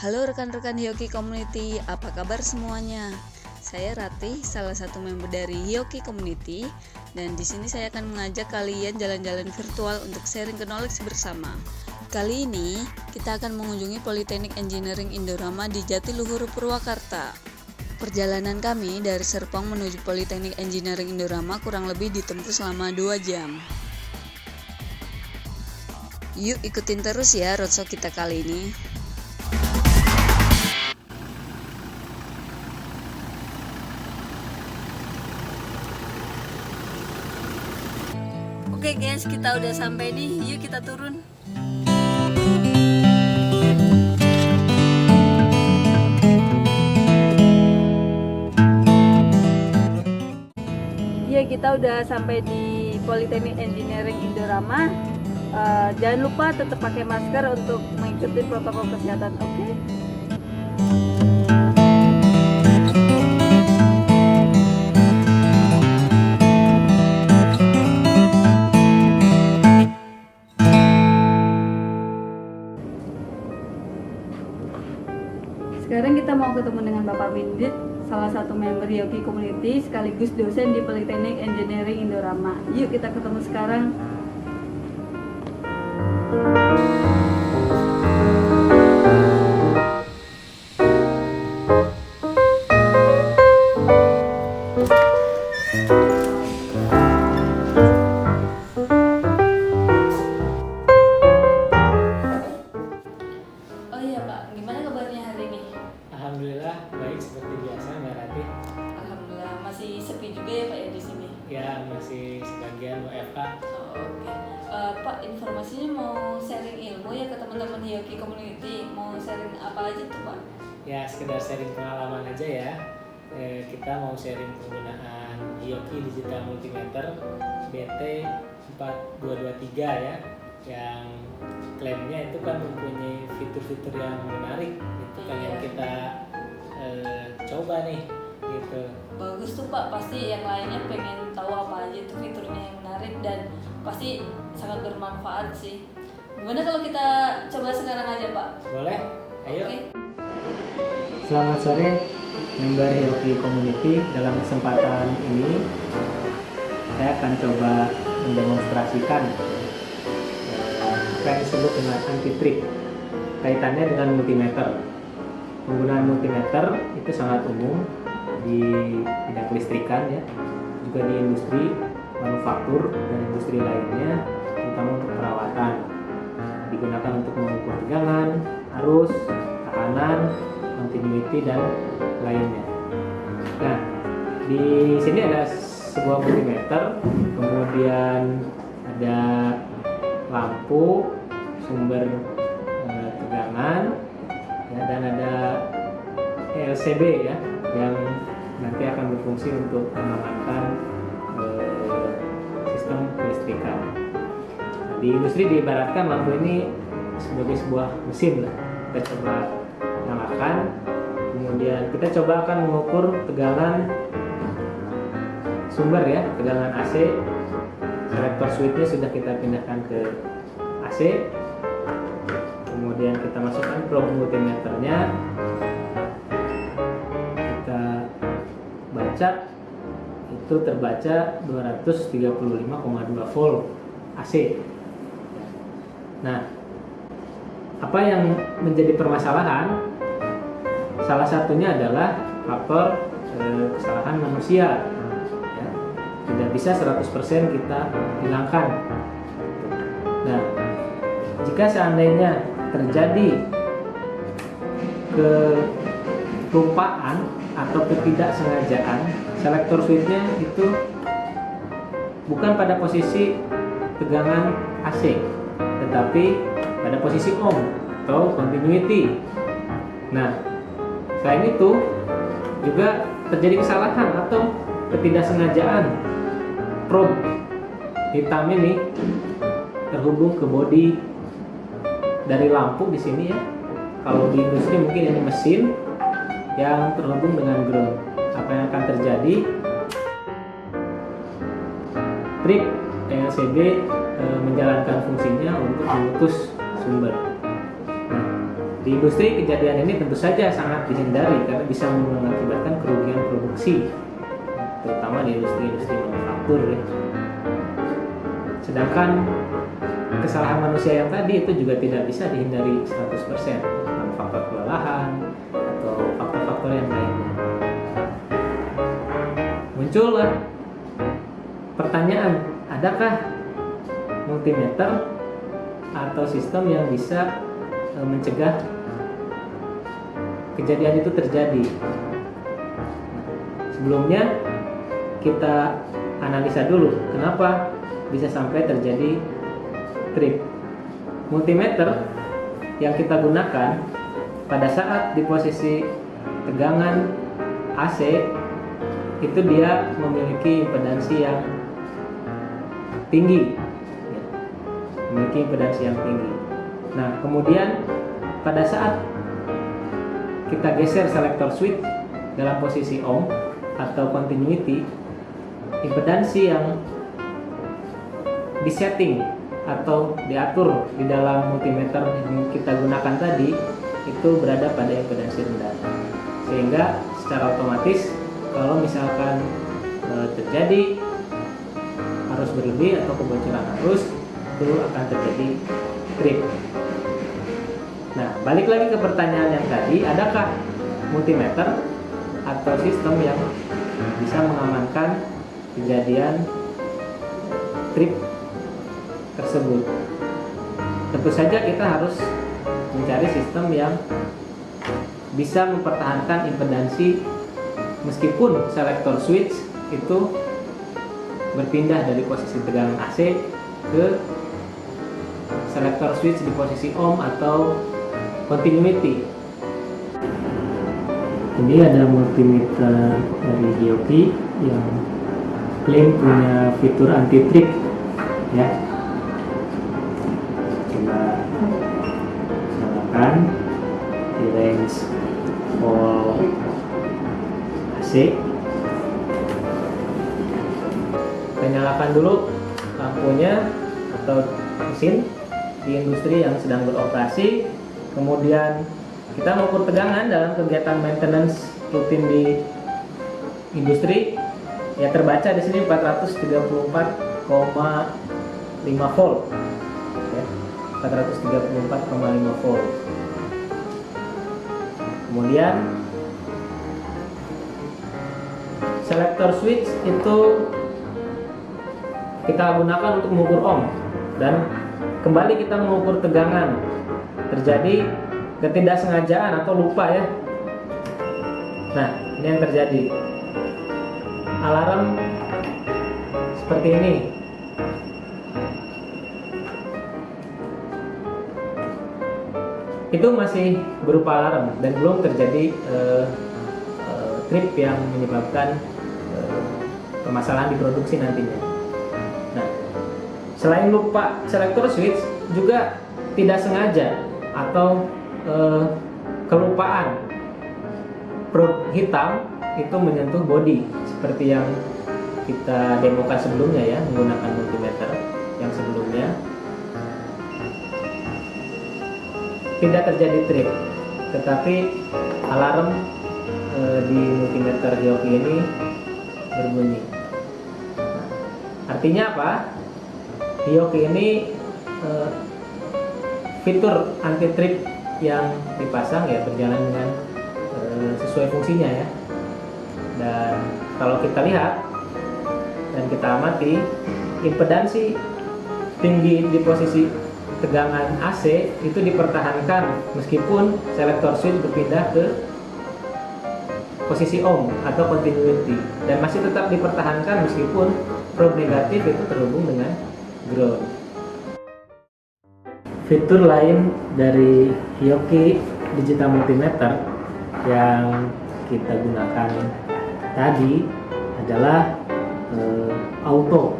Halo rekan-rekan Hioki Community, apa kabar semuanya? Saya Ratih, salah satu member dari Hioki Community, dan di sini saya akan mengajak kalian jalan-jalan virtual untuk sharing knowledge bersama. Kali ini kita akan mengunjungi Politeknik Engineering Indorama di Jatiluhur, Purwakarta. Perjalanan kami dari Serpong menuju Politeknik Engineering Indorama kurang lebih ditempuh selama 2 jam. Yuk ikutin terus ya roadshow kita kali ini. Oke guys, kita udah sampai nih. Yuk kita turun. Ya, kita udah sampai di Politeknik Engineering Indorama. Jangan lupa tetap pakai masker untuk mengikuti protokol kesehatan, oke? Sekarang kita mau ketemu dengan Bapak Mindit, salah satu member Hioki Community sekaligus dosen di Politeknik Engineering Indorama. Yuk kita ketemu sekarang. Oh iya Pak, gimana kabarnya hari ini? Alhamdulillah baik seperti biasa Mbak Ratih. Alhamdulillah masih sepi juga ya Pak ya di sini. Ya masih sebagian WFH. Oh, oke. Pak, informasinya mau sharing ilmu ya ke teman-teman Hioki Community. Mau sharing apa aja tuh Pak? Ya sekedar sharing pengalaman aja ya. Kita mau sharing penggunaan Hioki Digital Multimeter BT4223 ya, yang klaimnya itu kan mempunyai fitur-fitur yang menarik itu kan yang kita coba nih gitu. Bagus tuh Pak, pasti yang lainnya pengen tahu apa aja tuh fiturnya yang menarik dan pasti sangat bermanfaat sih. Gimana kalau kita coba sekarang aja Pak? Boleh? Ayo. Oke. Selamat sore member Hioki Community. Dalam kesempatan ini saya akan coba mendemonstrasikan apa yang disebut dengan anti-trip kaitannya dengan multimeter. Penggunaan multimeter itu sangat umum di bidang kelistrikan ya, juga di industri manufaktur dan industri lainnya, terutama untuk perawatan. Digunakan untuk mengukur tegangan, arus, tekanan, continuity dan lainnya. Nah, di sini ada sebuah multimeter, kemudian ada lampu, sumber tegangan, ya, dan ada LCD ya, yang nanti akan berfungsi untuk mengamankan sistem kelistrikan. Nah, di industri diibaratkan lampu ini sebagai sebuah mesin lah. Kita coba nyalakan, kemudian kita coba akan mengukur tegangan sumber ya, tegangan AC. Selektor switch-nya sudah kita pindahkan ke AC. Kemudian kita masukkan probe multimeternya. Kita baca, itu terbaca 235,2 volt AC. Nah, apa yang menjadi permasalahan? Salah satunya adalah faktor kesalahan manusia. Ya, tidak bisa 100% kita hilangkan. Nah, jika seandainya terjadi kelupaan atau ketidaksengajaan, selektor switch-nya itu bukan pada posisi tegangan AC, tetapi pada posisi ohm atau continuity. Nah, selain itu juga terjadi kesalahan atau ketidaksengajaan. Probe hitam ini terhubung ke bodi dari lampu di sini ya. Kalau di industri mungkin ini mesin yang terhubung dengan ground. Apa yang akan terjadi? Trip LCD menjalankan fungsinya untuk memutus sumber. Nah, Di industri kejadian ini tentu saja sangat dihindari karena bisa mengakibatkan kerugian produksi, terutama di industri manufaktur ya. Sedangkan kesalahan manusia yang tadi itu juga tidak bisa dihindari 100%, faktor kelelahan atau faktor-faktor yang lainnya. Muncullah pertanyaan, adakah multimeter atau sistem yang bisa mencegah kejadian itu terjadi? Sebelumnya kita analisa dulu kenapa bisa sampai terjadi trip. Multimeter yang kita gunakan pada saat di posisi tegangan AC itu dia memiliki impedansi yang tinggi, memiliki impedansi yang tinggi. Nah, kemudian pada saat kita geser selektor switch dalam posisi ohm atau continuity, impedansi yang disetting atau diatur di dalam multimeter yang kita gunakan tadi itu berada pada impedansi rendah, sehingga secara otomatis kalau misalkan terjadi arus berlebih atau kebocoran arus, itu akan terjadi trip. Nah, balik lagi ke pertanyaan yang tadi, adakah multimeter atau sistem yang bisa mengamankan kejadian trip tersebut? Tentu saja kita harus mencari sistem yang bisa mempertahankan impedansi meskipun selektor switch itu berpindah dari posisi tegangan AC ke selektor switch di posisi ohm atau continuity. Ini ada multimeter dari Hioki yang klaim punya fitur anti trip ya. Coba nyalakan di range volt AC. Kita nyalakan dulu lampunya atau mesin di industri yang sedang beroperasi. Kemudian kita mengukur tegangan dalam kegiatan maintenance rutin di industri. Ya, terbaca di sini 434,5 volt. Ya, 434,5 volt. Kemudian selektor switch itu kita gunakan untuk mengukur ohm, dan kembali kita mengukur tegangan. Terjadi ketidaksengajaan atau lupa ya. Nah, ini yang terjadi. Alarm seperti ini. Itu masih berupa alarm dan belum terjadi trip yang menyebabkan permasalahan di produksi nantinya. Nah, selain lupa selektor switch, juga tidak sengaja atau kelupaan probe hitam itu menyentuh bodi seperti yang kita demokan sebelumnya ya, menggunakan multimeter yang sebelumnya. Tidak terjadi trip, tetapi alarm di multimeter Hioki ini berbunyi. Nah, artinya apa? Hioki ini fitur anti trip yang dipasang ya berjalan dengan sesuai fungsinya ya. Dan kalau kita lihat dan kita amati, impedansi tinggi di posisi tegangan AC itu dipertahankan meskipun selektor switch berpindah ke posisi ohm atau continuity, dan masih tetap dipertahankan meskipun probe negatif itu terhubung dengan ground. Fitur lain dari Hioki digital multimeter yang kita gunakan tadi adalah auto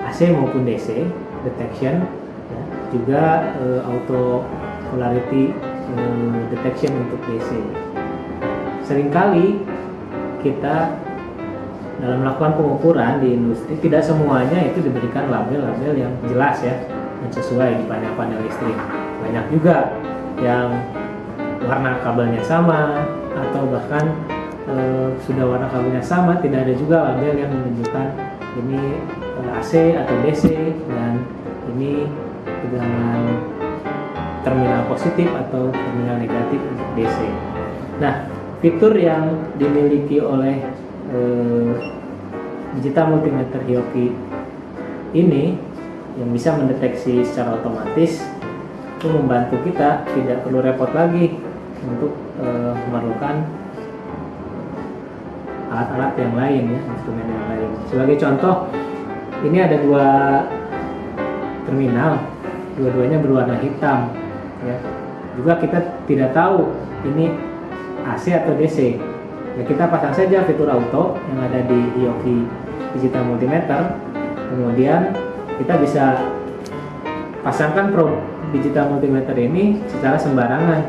AC maupun DC detection ya, juga auto polarity detection untuk DC. Seringkali kita dalam melakukan pengukuran di industri tidak semuanya itu diberikan label-label yang jelas ya, yang sesuai di panel-panel listrik. Banyak juga yang warna kabelnya sama, atau bahkan sudah warna kabelnya sama, tidak ada juga label yang menunjukkan ini AC atau DC dan ini tegangan terminal positif atau terminal negatif untuk DC. Nah, fitur yang dimiliki oleh digital multimeter Hioki ini yang bisa mendeteksi secara otomatis itu membantu kita tidak perlu repot lagi untuk memerlukan alat-alat yang lain ya, instrumen yang lain. Sebagai contoh, ini ada dua terminal, dua-duanya berwarna hitam ya. Juga kita tidak tahu ini AC atau DC. Ya, kita pasang saja fitur auto yang ada di Hioki digital multimeter. Kemudian kita bisa pasangkan probe digital multimeter ini secara sembarangan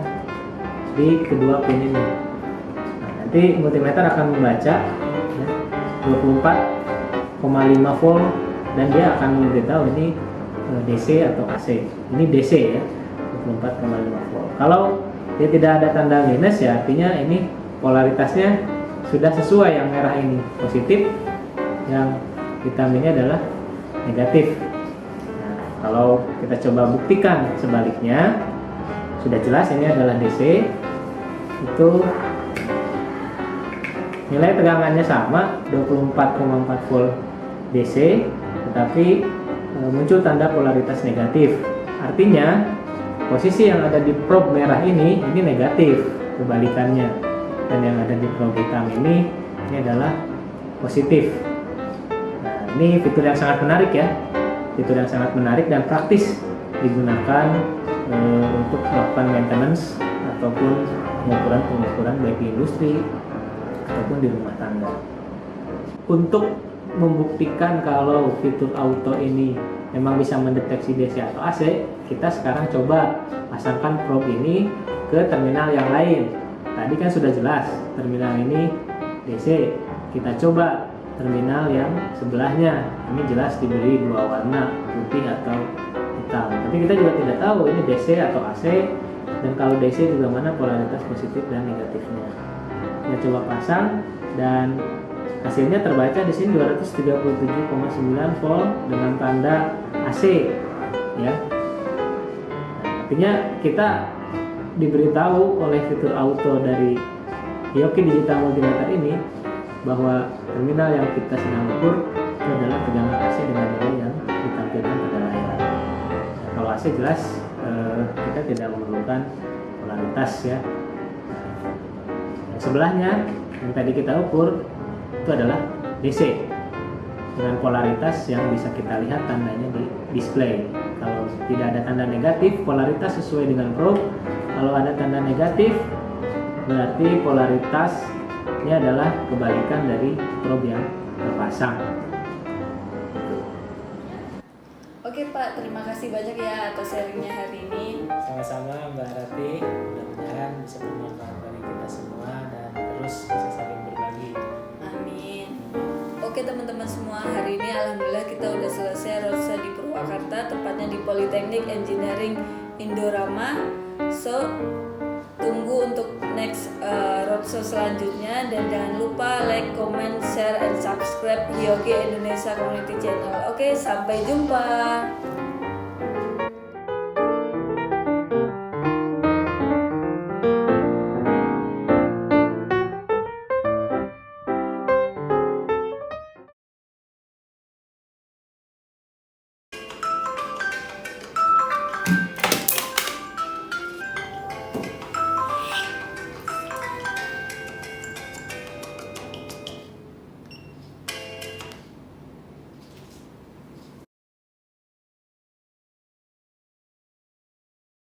di kedua pin ini. Nah, nanti multimeter akan membaca ya, 24,5 volt dan dia akan memberitahu ini DC atau AC. Ini DC ya, 24,5 volt. Kalau dia tidak ada tanda minus ya artinya ini polaritasnya sudah sesuai, yang merah ini positif, yang hitam ini adalah negatif. Nah, kalau kita coba buktikan sebaliknya, sudah jelas ini adalah DC, itu nilai tegangannya sama 24,4 volt DC, tetapi muncul tanda polaritas negatif. Artinya posisi yang ada di probe merah ini negatif, kebalikannya, dan yang ada di probe hitam ini adalah positif. Nah, ini fitur yang sangat menarik ya, fitur yang sangat menarik dan praktis digunakan untuk melakukan maintenance ataupun pengukuran baik di industri ataupun di rumah tangga. Untuk membuktikan kalau fitur auto ini memang bisa mendeteksi DC atau AC, kita sekarang coba pasangkan probe ini ke terminal yang lain. Tadi kan sudah jelas terminal ini DC, kita coba terminal yang sebelahnya. Ini jelas diberi dua warna, putih atau hitam. Tapi kita juga tidak tahu ini DC atau AC, dan kalau DC juga mana polaritas positif dan negatifnya. Kita coba pasang dan hasilnya terbaca di sini 237,9 volt dengan tanda AC ya. Nah, artinya kita diberitahu oleh fitur auto dari Hioki digital multimeter ini bahwa terminal yang kita sedang ukur itu adalah tegangan AC dengan nilai yang ditampilkan pada layar. Nah, kalau AC jelas kita tidak memerlukan polaritas ya. Yang sebelahnya yang tadi kita ukur itu adalah DC dengan polaritas yang bisa kita lihat tandanya di display. Kalau tidak ada tanda negatif, polaritas sesuai dengan probe. Kalau ada tanda negatif, berarti polaritasnya adalah kebalikan dari probe yang terpasang. Oke Pak, terima kasih banyak ya atas sharingnya hari ini. Sama-sama Mbak Rati, mudah-mudahan bisa bermanfaat bagi kita semua dan terus bisa saling berbagi. Amin. Oke teman-teman semua, hari ini alhamdulillah kita udah selesai roadshow di Purwakarta, tepatnya di Politeknik Engineering Indorama. So tunggu untuk next roadshow selanjutnya, dan jangan lupa like, comment, share, and subscribe Hioki Indonesia Community Channel. Oke, sampai jumpa.